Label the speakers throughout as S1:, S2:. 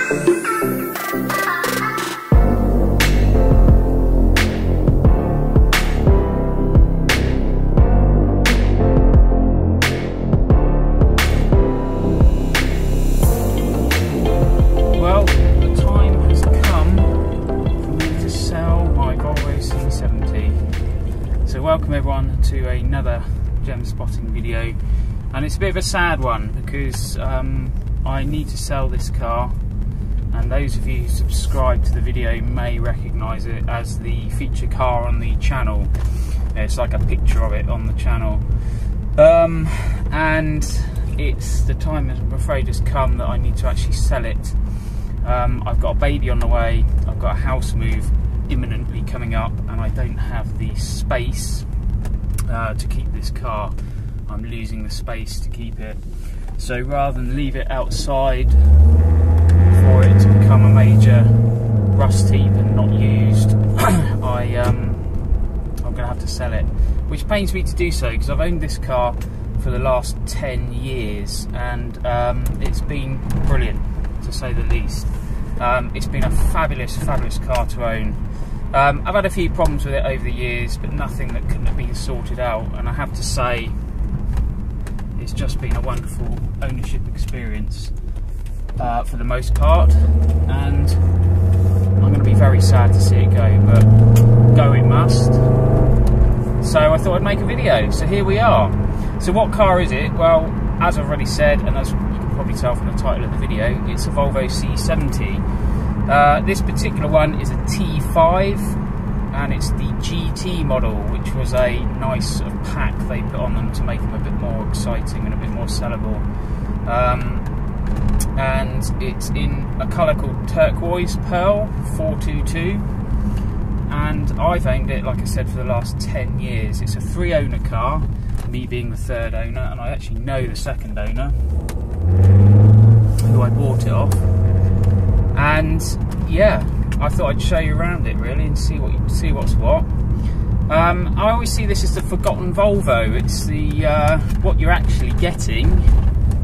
S1: Well, the time has come for me to sell my Volvo C70. So welcome everyone to another gem spotting video, and it's a bit of a sad one because I need to sell this car, and those of you who subscribe to the video may recognise it as the feature car on the channel. It's like a picture of it on the channel, and it's the time, I'm afraid, has come that I need to actually sell it. I've got a baby on the way, I've got a house move imminently coming up, and I don't have the space to keep this car. I'm losing the space to keep it. So rather than leave it outside for it to become a major rust heap and not used, I'm going to have to sell it, which pains me to do so because I've owned this car for the last 10 years and it's been brilliant, to say the least. It's been a fabulous car to own. I've had a few problems with it over the years, but nothing that couldn't have been sorted out, and I have to say it's just been a wonderful ownership experience for the most part, and I'm going to be very sad to see it go, but go it must. So I thought I'd make a video, so here we are. So what car is it? Well, as I've already said, and as you can probably tell from the title of the video, it's a Volvo C70. This particular one is a T5, and it's the GT model, which was a nice sort of pack they put on them to make them a bit more exciting and a bit more sellable. And it's in a colour called Turquoise Pearl 422, and I've owned it, like I said, for the last 10 years. It's a 3-owner car, me being the 3rd owner, and I actually know the 2nd owner who I bought it off. And yeah, I thought I'd show you around it really and see what's what. I always see this as the forgotten Volvo. It's the what you're actually getting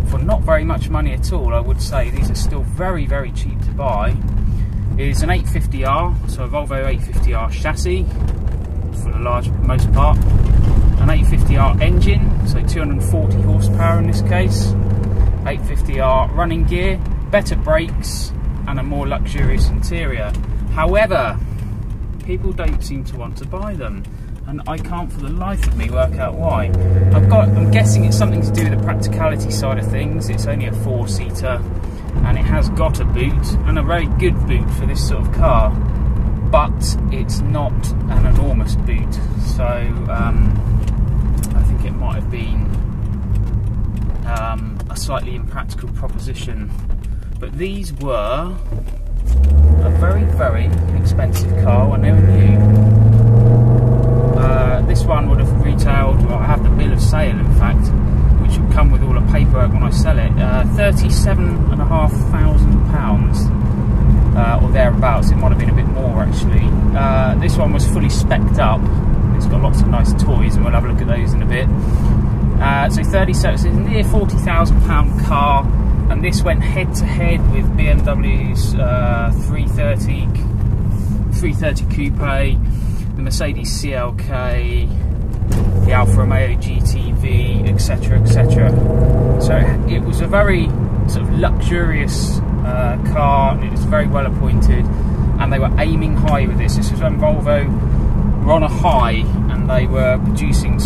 S1: for not very much money at all. I would say these are still very cheap to buy. Is an 850R, so a Volvo 850R chassis for the most part. An 850R engine, so 240 horsepower in this case. 850R running gear, better brakes, and a more luxurious interior. However, people don't seem to want to buy them, and I can't for the life of me work out why. I'm guessing it's something to do with the practicality side of things. It's only a 4-seater, and it has got a boot, and a very good boot for this sort of car, but it's not an enormous boot, so I think it might have been a slightly impractical proposition. But these were a very expensive car when they were new. This one would have retailed, well, I have the bill of sale in fact, which would come with all the paperwork when I sell it, £37,500 or thereabouts. It might have been a bit more actually. This one was fully specced up. It's got lots of nice toys, and we'll have a look at those in a bit. So it's a near £40,000 car. And this went head to head with BMW's 330 Coupe, the Mercedes CLK, the Alfa Romeo GTV, etc, etc. So it was a very sort of luxurious car, and it was very well appointed, and they were aiming high with this. This was when Volvo were on a high, and they were producing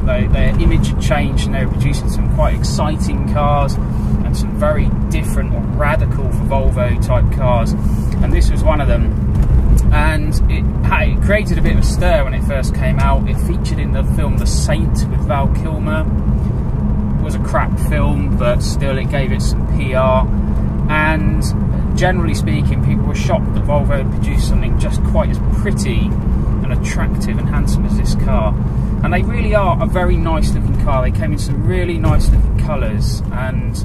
S1: their image had changed, and they were producing some quite exciting cars and some very different or radical for Volvo type cars, and this was one of them. And it created a bit of a stir when it first came out. It featured in the film The Saint with Val Kilmer. It was a crap film, but still it gave it some PR, and generally speaking, people were shocked that Volvo had produced something just quite as pretty and attractive and handsome as this car. And they really are a very nice looking car. They came in some really nice looking colours, and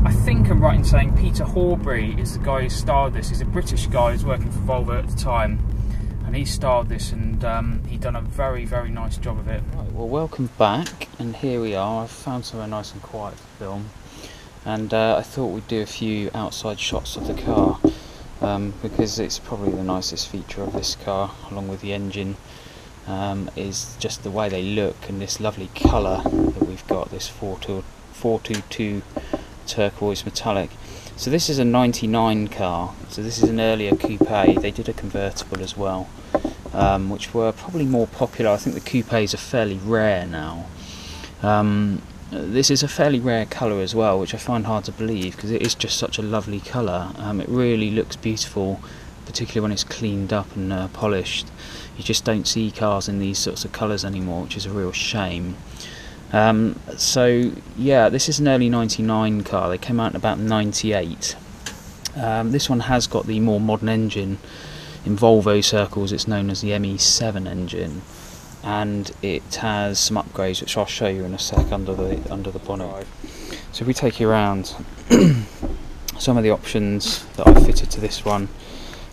S1: I think I'm right in saying Peter Horbury is the guy who starred this. He's a British guy who's working for Volvo at the time, and he starred this, and he'd done a very nice job of it. Right, well, welcome back, and here we are. I've found somewhere nice and quiet to film. and I thought we'd do a few outside shots of the car, because it's probably the nicest feature of this car, along with the engine, is just the way they look and this lovely colour that we've got, this 422 turquoise metallic. So this is a 99 car, so this is an earlier coupe. They did a convertible as well, which were probably more popular. I think the coupes are fairly rare now. This is a fairly rare colour as well, which I find hard to believe because it is just such a lovely colour. It really looks beautiful, particularly when it's cleaned up and polished. You just don't see cars in these sorts of colours anymore, which is a real shame. So yeah, this is an early 99 car. They came out in about 98. This one has got the more modern engine. In Volvo circles it's known as the ME7 engine, and it has some upgrades which I'll show you in a sec under the bonnet. So if we take you around, some of the options that I fitted to this one,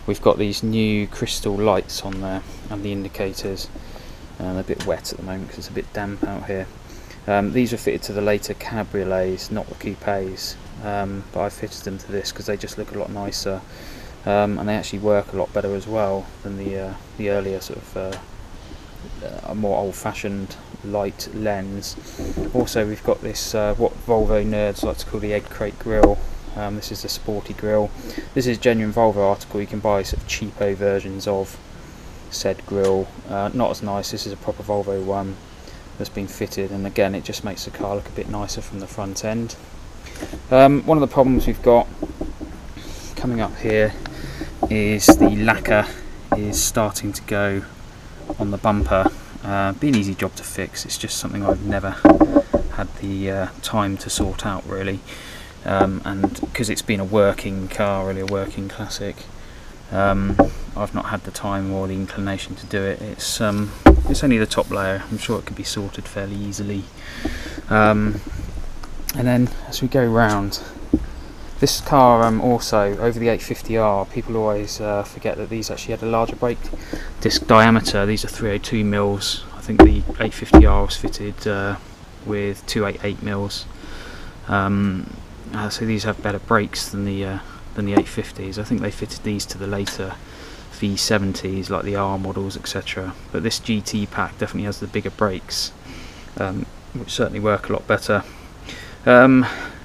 S1: we've got these new crystal lights on there and the indicators. They're a bit wet at the moment because it's a bit damp out here. These are fitted to the later cabriolets, not the coupes, but I fitted them to this because they just look a lot nicer, and they actually work a lot better as well than the earlier sort of a more old-fashioned light lens. Also we've got this what Volvo nerds like to call the egg crate grille. This is the sporty grille. This is a genuine Volvo article. You can buy sort of cheapo versions of said grille. Not as nice. This is a proper Volvo one that's been fitted, and again it just makes the car look a bit nicer from the front end. One of the problems we've got coming up here is the lacquer is starting to go on the bumper. Be an easy job to fix. It's just something I've never had the time to sort out really, and because it's been a working car, really a working classic, I've not had the time or the inclination to do it. It's only the top layer. I'm sure it could be sorted fairly easily. And then as we go round, this car also, over the 850R, people always forget that these actually had a larger brake disc diameter. These are 302 mils. I think the 850R was fitted with 288 mils. So these have better brakes than the 850s. I think they fitted these to the later V70s, like the R models, etc. But this GT pack definitely has the bigger brakes, which certainly work a lot better.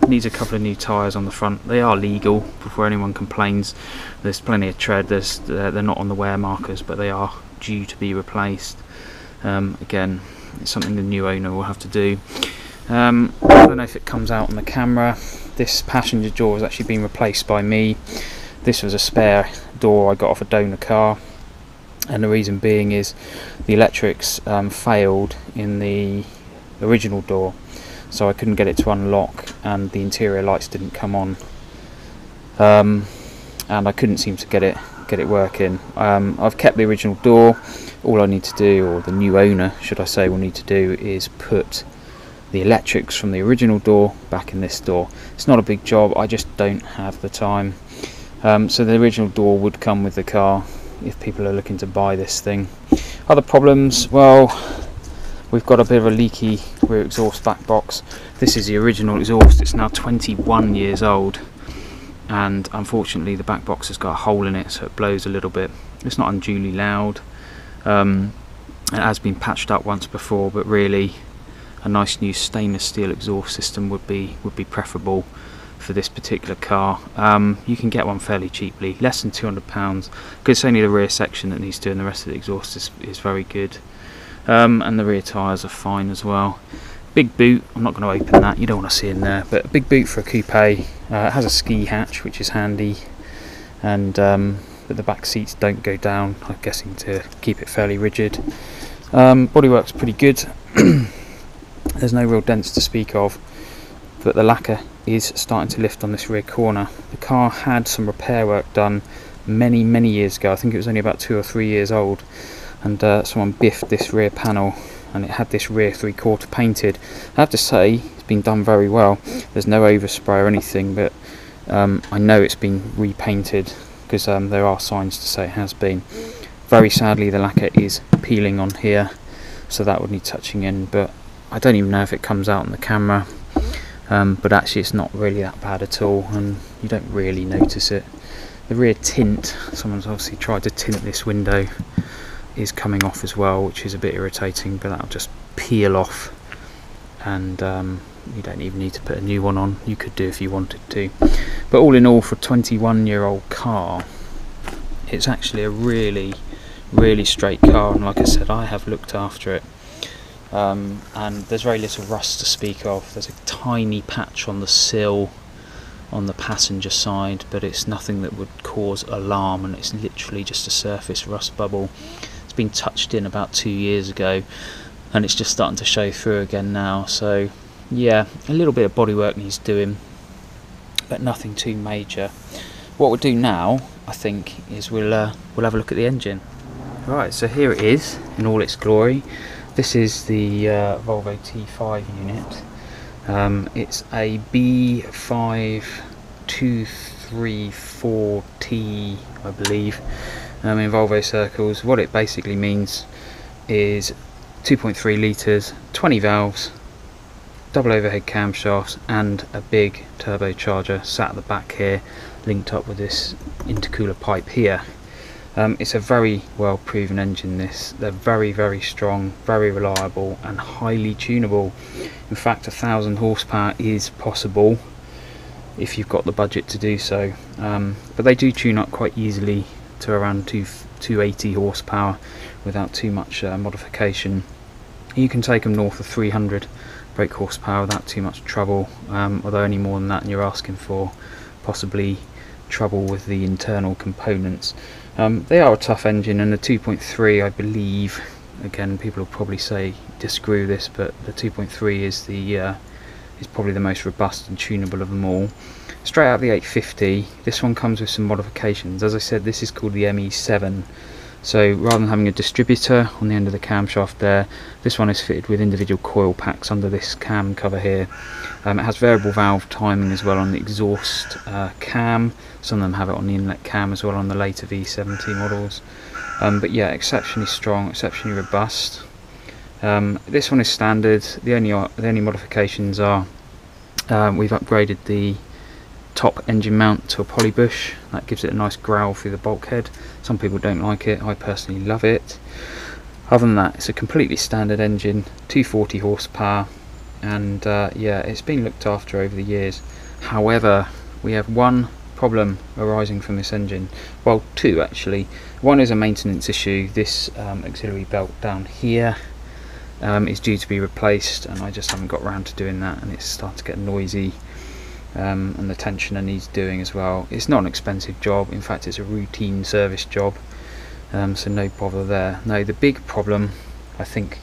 S1: Needs a couple of new tyres on the front. They are legal, before anyone complains. There's plenty of tread. They're not on the wear markers, but they are due to be replaced. Again, it's something the new owner will have to do. I don't know if it comes out on the camera. This passenger door has actually been replaced by me. This was a spare door I got off a donor car, and the reason being is the electrics failed in the original door, so I couldn't get it to unlock, and the interior lights didn't come on, and I couldn't seem to get it working. I've kept the original door. All I need to do, or the new owner should I say, will need to do, is put the electrics from the original door back in this door. It's not a big job, I just don't have the time. So the original door would come with the car if people are looking to buy this thing. Other problems, well, we've got a bit of a leaky rear exhaust back box. This is the original exhaust. It's now 21 years old, and unfortunately the back box has got a hole in it, so it blows a little bit. It's not unduly loud. It has been patched up once before, but really a nice new stainless steel exhaust system would be preferable for this particular car. You can get one fairly cheaply, less than £200, because it's only the rear section that needs doing. The rest of the exhaust is very good, and the rear tyres are fine as well. Big boot, I'm not going to open that, you don't want to see in there, but a big boot for a coupe. It has a ski hatch, which is handy, and but the back seats don't go down, I'm guessing to keep it fairly rigid. Bodywork's pretty good. There's no real dents to speak of, but the lacquer is starting to lift on this rear corner. The car had some repair work done many years ago. I think it was only about 2 or 3 years old, and someone biffed this rear panel, and it had this rear 3/4 painted. I have to say it's been done very well. There's no overspray or anything, but I know it's been repainted because there are signs to say it has been. Very sadly the lacquer is peeling on here, so that would need touching in, but I don't even know if it comes out on the camera. but actually it's not really that bad at all, and you don't really notice it. The rear tint, someone's obviously tried to tint this window, is coming off as well, which is a bit irritating, but that'll just peel off, and you don't even need to put a new one on. You could do if you wanted to, but all in all, for a 21-year-old car, it's actually a really straight car, and like I said, I have looked after it, and there's very little rust to speak of. There's a tiny patch on the sill on the passenger side, but it's nothing that would cause alarm, and it's literally just a surface rust bubble. It's been touched in about 2 years ago, and it's just starting to show through again now. So yeah, a little bit of bodywork needs doing, but nothing too major. What we'll do now, I think, is we'll have a look at the engine. Right, so here it is in all its glory. This is the Volvo T5 unit. It's a B5234T, I believe, in Volvo circles. What it basically means is 2.3 litres, 20 valves, double overhead camshafts, and a big turbocharger sat at the back here, linked up with this intercooler pipe here. It's a very well proven engine, this. They're very strong, very reliable, and highly tunable. In fact, 1,000 horsepower is possible if you've got the budget to do so, but they do tune up quite easily to around 280 horsepower without too much modification. You can take them north of 300 brake horsepower without too much trouble, although any more than that and you're asking for possibly trouble with the internal components. They are a tough engine, and the 2.3, I believe, again, people will probably say disagree with this, but the 2.3 is is probably the most robust and tunable of them all. Straight out of the 850, this one comes with some modifications. As I said, this is called the ME7. So rather than having a distributor on the end of the camshaft there, this one is fitted with individual coil packs under this cam cover here. It has variable valve timing as well on the exhaust cam. Some of them have it on the inlet cam as well on the later V70 models. But yeah, exceptionally strong, exceptionally robust. This one is standard. The only modifications are we've upgraded the top engine mount to a poly bush. That gives it a nice growl through the bulkhead. Some people don't like it, I personally love it. Other than that, it's a completely standard engine, 240 horsepower, and yeah, it's been looked after over the years. However, we have one problem arising from this engine, well, two actually. One is a maintenance issue. This auxiliary belt down here is due to be replaced, and I just haven't got around to doing that, and it's starting to get noisy. And the tensioner needs doing as well. It's not an expensive job, in fact it's a routine service job, so no bother there. No, the big problem I think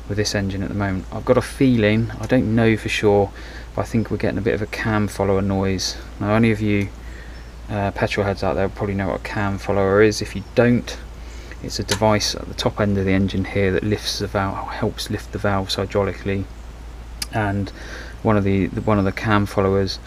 S1: with this engine at the moment, I've got a feeling, I don't know for sure, but I think we're getting a bit of a cam follower noise. Now, any of you petrol heads out there probably know what a cam follower is. If you don't, it's a device at the top end of the engine here that lifts the valve, helps lift the valves hydraulically, and one of the cam followers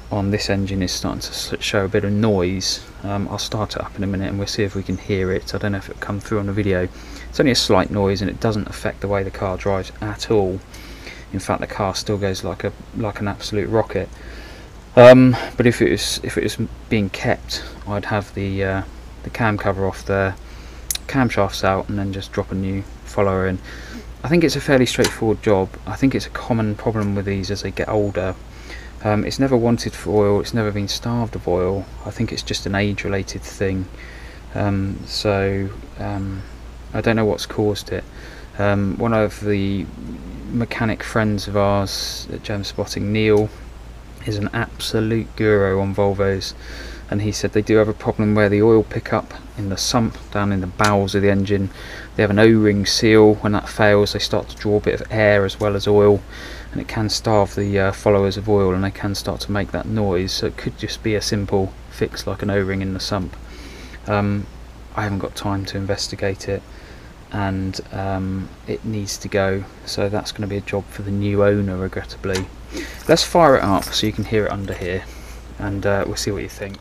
S1: on this engine is starting to show a bit of noise. I'll start it up in a minute and we'll see if we can hear it. I don't know if it'll come through on the video. It's only a slight noise, and it doesn't affect the way the car drives at all. In fact, the car still goes like an absolute rocket. But if it was being kept, I'd have the cam cover off there, camshafts out, and then just drop a new follower in. I think it's a fairly straightforward job. I think it's a common problem with these as they get older. It's never wanted for oil, it's never been starved of oil. I think it's just an age-related thing. I don't know what's caused it. One of the mechanic friends of ours at Gem Spotting, Neil, is an absolute guru on Volvos, and he said they do have a problem where the oil pickup in the sump down in the bowels of the engine, they have an O-ring seal. When that fails, they start to draw a bit of air as well as oil, and it can starve the followers of oil, and they can start to make that noise. So it could just be a simple fix like an O-ring in the sump. I haven't got time to investigate it, and it needs to go, so that's going to be a job for the new owner, regrettably. Let's fire it up so you can hear it under here, and we'll see what you think.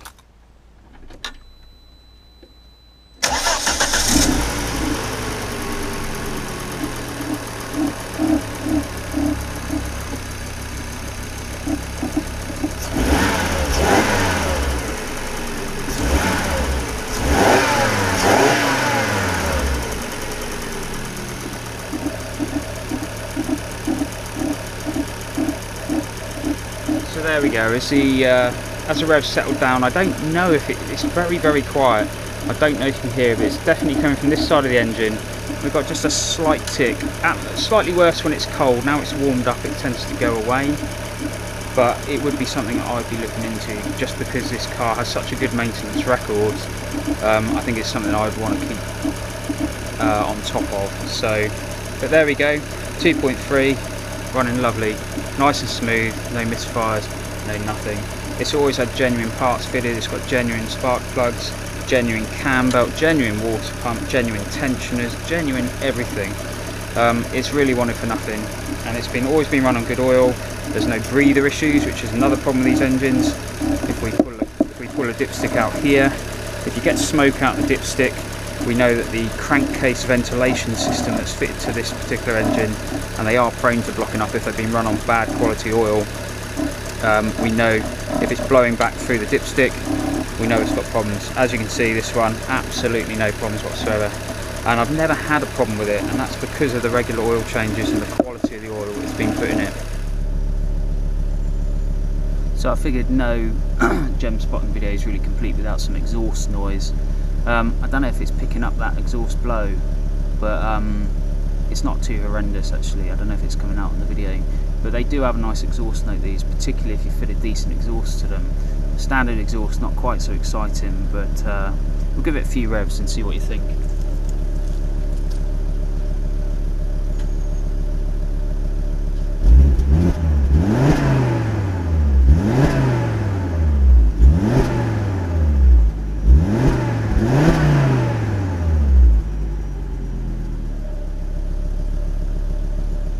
S1: there we go. As the revs settled down, I don't know if it's very, very quiet. I don't know if you can hear it, but it's definitely coming from this side of the engine. We've got just a slight tick, slightly worse when it's cold. Now it's warmed up, it tends to go away, but it would be something that I'd be looking into, just because this car has such a good maintenance record. I think it's something I would want to keep on top of. So, but there we go, 2.3, running lovely, nice and smooth, no misfires, no nothing. It's always had genuine parts fitted, it's got genuine spark plugs, genuine cam belt, genuine water pump, genuine tensioners, genuine everything. It's really wanted for nothing, and it's always been run on good oil. There's no breather issues, which is another problem with these engines. If we pull a dipstick out here, if you get smoke out the dipstick, we know that the crankcase ventilation system that's fitted to this particular engine, and they are prone to blocking up if they've been run on bad quality oil. We know if it's blowing back through the dipstick, we know it's got problems. As you can see, this one, absolutely no problems whatsoever. And I've never had a problem with it, and that's because of the regular oil changes and the quality of the oil that's been put in it. So I figured no gem spotting video is really complete without some exhaust noise. I don't know if it's picking up that exhaust blow, but it's not too horrendous actually. I don't know if it's coming out in the video, but they do have a nice exhaust note, these, particularly if you fit a decent exhaust to them. Standard exhaust, not quite so exciting, but we'll give it a few revs and see what you think.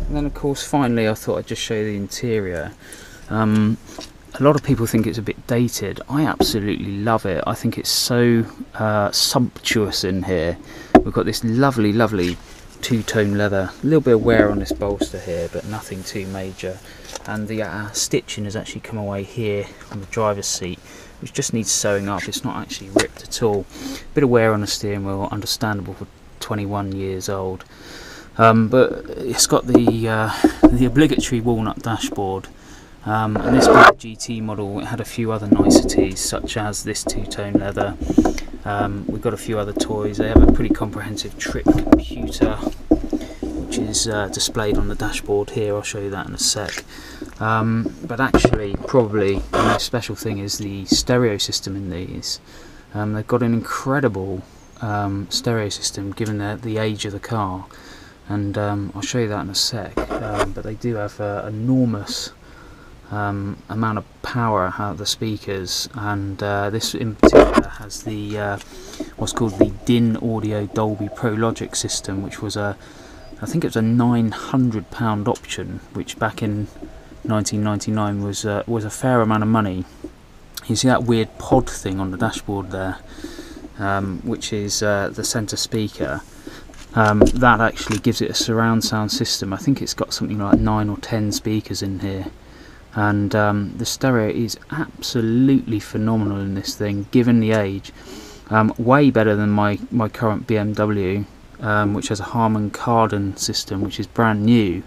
S1: And then of course finally I thought I'd just show you the interior. A lot of people think it's a bit dated. I absolutely love it. I think it's so sumptuous in here. We've got this lovely, lovely two-tone leather. A little bit of wear on this bolster here, but nothing too major. And the stitching has actually come away here on the driver's seat, which just needs sewing up. It's not actually ripped at all. Bit of wear on the steering wheel, understandable for 21 years old. But it's got the obligatory walnut dashboard. And this GT model, it had a few other niceties, such as this two-tone leather. We've got a few other toys. They have a pretty comprehensive trip computer, which is displayed on the dashboard here. I'll show you that in a sec. But actually, probably the most special thing is the stereo system in these. They've got an incredible stereo system, given the age of the car, and I'll show you that in a sec. But they do have enormous amount of power out of the speakers, and this in particular has the what's called the DIN Audio Dolby Pro Logic system, which was I think it was a £900 option, which back in 1999 was a fair amount of money. You see that weird pod thing on the dashboard there, which is the centre speaker. That actually gives it a surround sound system. I think it's got something like 9 or 10 speakers in here. And the stereo is absolutely phenomenal in this thing, given the age. Way better than my current BMW, which has a Harman Kardon system, which is brand new,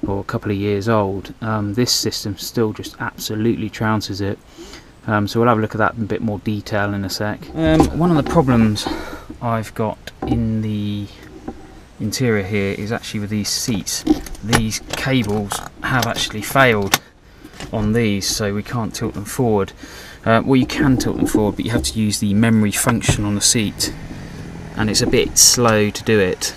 S1: or a couple of years old. This system still just absolutely trounces it. So we'll have a look at that in a bit more detail in a sec. One of the problems I've got in the interior here is actually with these seats. These cables have actually failed on these, so we can't tilt them forward. Well, you can tilt them forward, but you have to use the memory function on the seat, and it's a bit slow to do it.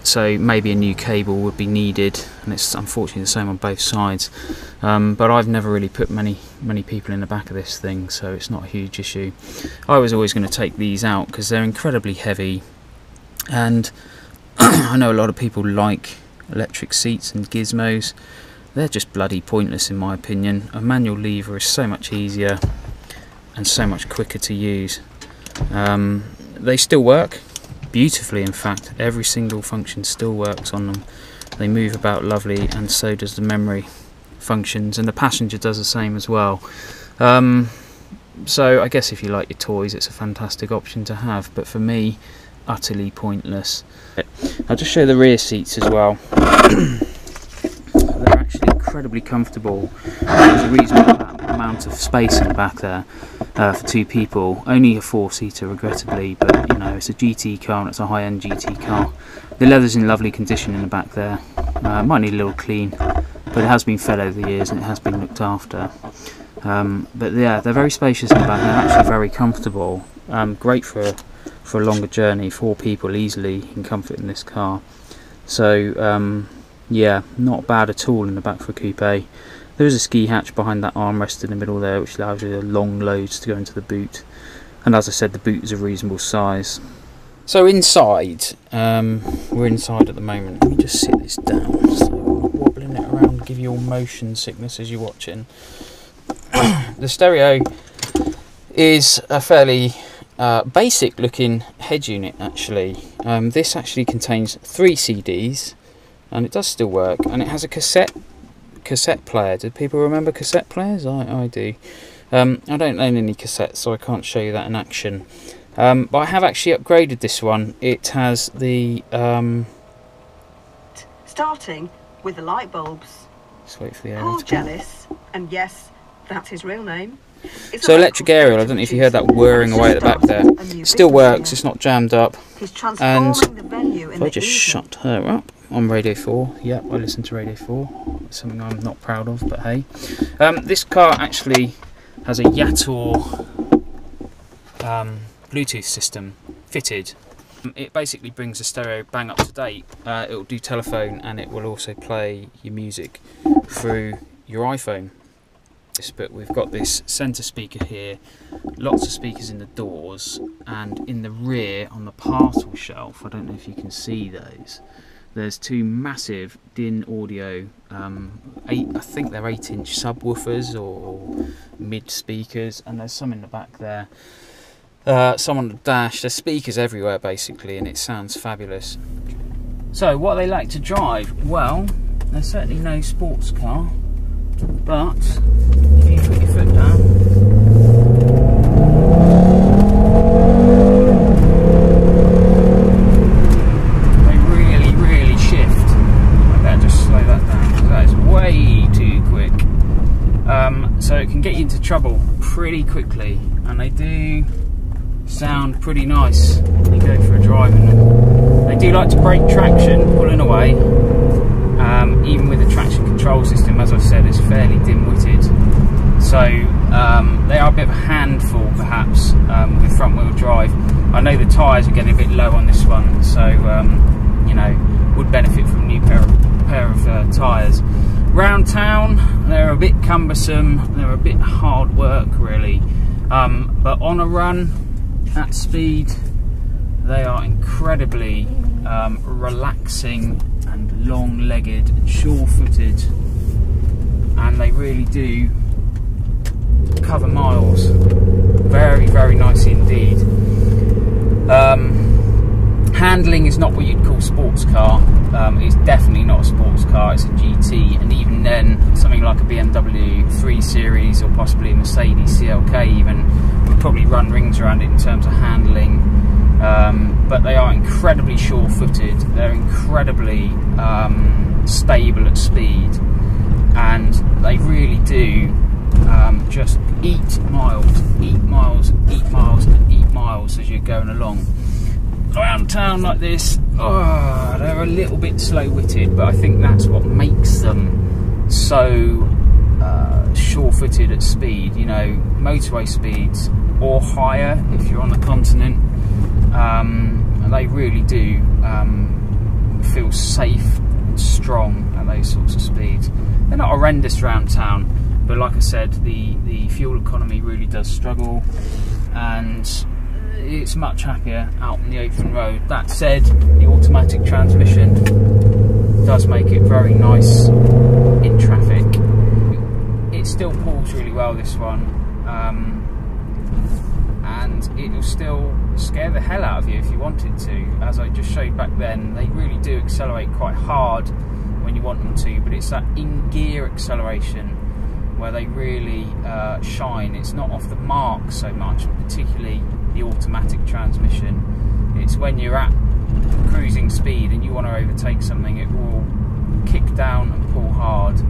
S1: So maybe a new cable would be needed, and it's unfortunately the same on both sides. But I've never really put many people in the back of this thing, so it's not a huge issue. I was always going to take these out because they're incredibly heavy, and I know a lot of people like electric seats and gizmos. They're just bloody pointless in my opinion. A manual lever is so much easier and so much quicker to use. They still work beautifully, in fact. Every single function still works on them. They move about lovely, and so does the memory functions, and the passenger does the same as well. So I guess if you like your toys, it's a fantastic option to have, but for me, utterly pointless. I'll just show the rear seats as well. They're actually incredibly comfortable. There's a reasonable amount of space in the back there for 2 people. Only a 4-seater, regrettably, but you know, it's a GT car and it's a high-end GT car. The leather's in lovely condition in the back there. Might need a little clean, but it has been fed over the years and it has been looked after. But yeah, they're very spacious in the back. They're actually very comfortable. Great for a longer journey. 4 people easily in comfort in this car. So yeah, not bad at all in the back for a coupe. There is a ski hatch behind that armrest in the middle there, which allows you long loads to go into the boot. And as I said, the boot is a reasonable size. So inside, we're inside at the moment. Let me just sit this down, so wobbling it around, give you all motion sickness as you're watching. The stereo is a fairly basic looking head unit actually. This actually contains 3 CDs, and it does still work, and it has a cassette player. Do people remember cassette players? I do. I don't own any cassettes, so I can't show you that in action. But I have actually upgraded this one. It has the
S2: starting with the light bulbs.
S1: Just wait for the
S2: Paul Jealous, and yes, that's his real name.
S1: So electric aerial, I don't know if you heard that whirring away at the back there. Still works, it's not jammed up. And if I just shut her up on Radio 4, yep, I listen to Radio 4. It's something I'm not proud of, but hey. This car actually has a Yator Bluetooth system fitted. It basically brings the stereo bang up to date. It will do telephone, and it will also play your music through your iPhone. But we've got this centre speaker here, lots of speakers in the doors, and in the rear on the parcel shelf, I don't know if you can see those, there's 2 massive DIN audio, I think they're 8-inch subwoofers or mid speakers, and there's some in the back there, some on the dash. There's speakers everywhere basically, and it sounds fabulous. So what they like to drive? Well, they're certainly no sports car, but if you put your foot down, they really shift. I better just slow that down because that is way too quick. So it can get you into trouble pretty quickly, and they do sound pretty nice when you go for a drive in them. They do like to break traction pulling away. Even with the traction control system, as I've said, it's fairly dim-witted, so they are a bit of a handful perhaps with front wheel drive. I know the tyres are getting a bit low on this one, so you know, would benefit from a new pair of tyres. Round town, they're a bit cumbersome, they're a bit hard work really, but on a run at speed they are incredibly relaxing and long-legged and sure-footed, and they really do cover miles very nicely indeed. Handling is not what you'd call sports car. It's definitely not a sports car, it's a GT, and even then something like a BMW 3 Series or possibly a Mercedes CLK even would probably run rings around it in terms of handling. But they are incredibly sure-footed, they're incredibly stable at speed, and they really do just eat miles as you're going along. Around town like this, they're a little bit slow-witted, but I think that's what makes them so sure-footed at speed. You know, motorway speeds or higher if you're on the continent. They really do feel safe and strong at those sorts of speeds. They're not horrendous around town, but like I said, the fuel economy really does struggle, and it's much happier out on the open road. That said, the automatic transmission does make it very nice in traffic. It still pulls really well, this one, and it will still scare the hell out of you if you wanted to. As I just showed back then, they really do accelerate quite hard when you want them to, but it's that in-gear acceleration where they really shine. It's not off the mark so much, particularly the automatic transmission. It's when you're at cruising speed and you want to overtake something, it will kick down and pull hard.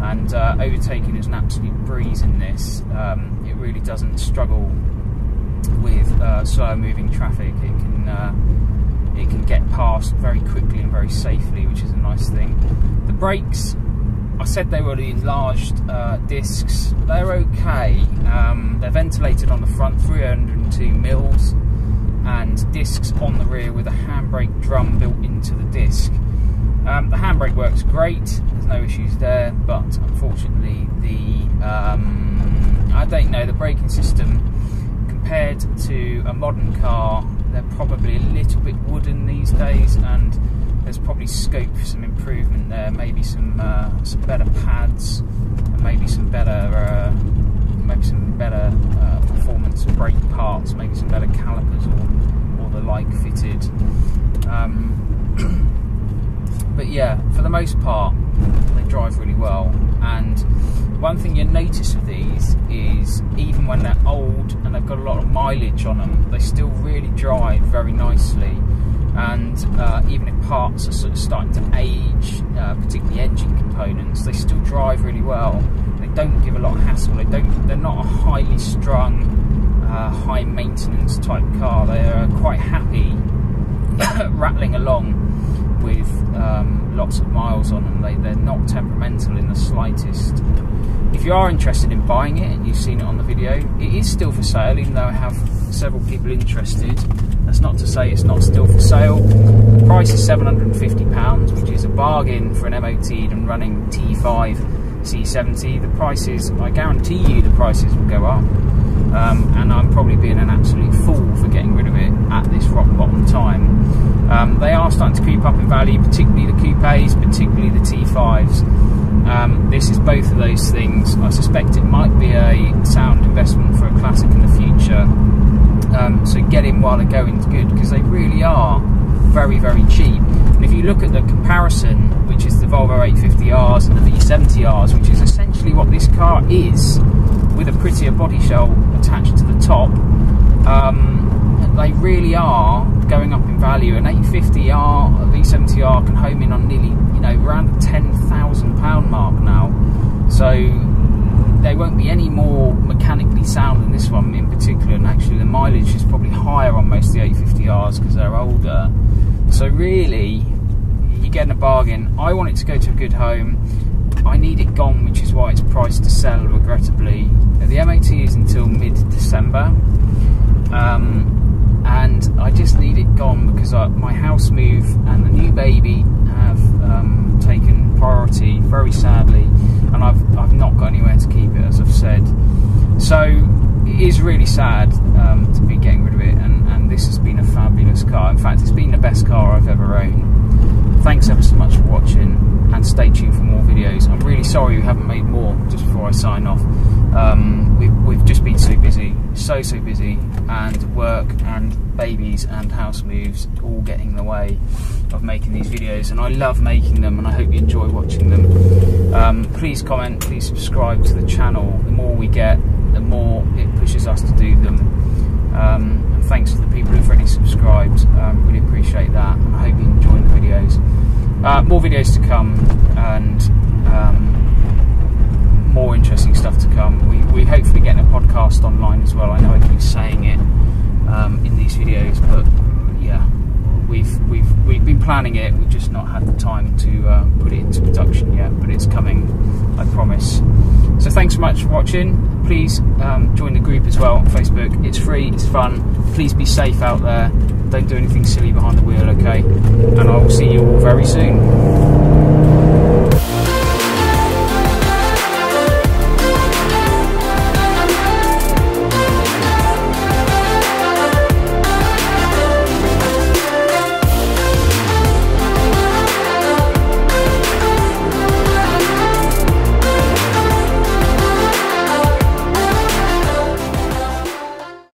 S1: and overtaking is an absolute breeze in this. It really doesn't struggle with slower moving traffic. It can get past very quickly and very safely, which is a nice thing. The brakes, I said they were the enlarged discs. They're okay. They're ventilated on the front, 302 mils, and discs on the rear with a handbrake drum built into the disc. The handbrake works great, there's no issues there, but unfortunately I don't know, the braking system compared to a modern car, they're probably a little bit wooden these days, and there's probably scope for some improvement there. Maybe some better pads, and maybe some better performance brake parts, maybe some better calipers or the like fitted. But yeah, for the most part, they drive really well. And one thing you notice with these is even when they're old and they've got a lot of mileage on them, they still really drive very nicely. And even if parts are sort of starting to age, particularly engine components, they still drive really well. They don't give a lot of hassle. They're not a highly strung, high maintenance type car. They are quite happy rattling along with lots of miles on them. They're not temperamental in the slightest. If you are interested in buying it and you've seen it on the video, it is still for sale, even though I have several people interested. That's not to say it's not still for sale. The price is £750, which is a bargain for an MOT'd and running T5 C70. The prices, I guarantee you the prices will go up, and I'm probably being an absolute fool for getting rid of it at this rock bottom time. They are starting to creep up in value, particularly the coupes, particularly the T5s. This is both of those things. I suspect it might be a sound investment for a classic in the future. So get in while they're going good, because they really are very, very cheap. And if you look at the comparison, which is the Volvo 850Rs and the V70Rs, which is essentially what this car is, with a prettier body shell attached to the top, they really are going up in value. An 850R, a V70R can home in on nearly, around the £10,000 mark now. So they won't be any more mechanically sound than this one in particular, and actually the mileage is probably higher on most of the 850Rs because they're older. So really, you're getting a bargain. I want it to go to a good home. I need it gone, which is why it's priced to sell, regrettably. The MOT is until mid-December, and I just need it gone because my house move and the new baby have taken priority, very sadly, and I've not got anywhere to keep it, as I've said. So it is really sad to be getting rid of it, and this has been a fabulous car. In fact, it's been the best car I've ever owned. Thanks ever so much for watching, and stay tuned for more videos. I'm really sorry we haven't made more, just before I sign off. We've just been so busy, so busy, and work and babies and house moves all getting in the way of making these videos, and I love making them, and I hope you enjoy watching them. Please comment, please subscribe to the channel. The more we get, the more it pushes us to do them. And thanks to the people who've already subscribed, really appreciate that, and I hope you enjoy the videos. More videos to come, and more interesting stuff to come. We hopefully getting a podcast online as well. I know I keep saying it in these videos, but yeah, we've been planning it. We've just not had the time to put it into production yet, but it's coming, I promise. So thanks so much for watching. Please join the group as well on Facebook. It's free, it's fun. Please be safe out there. Don't do anything silly behind the wheel, okay? And I will see you all very soon.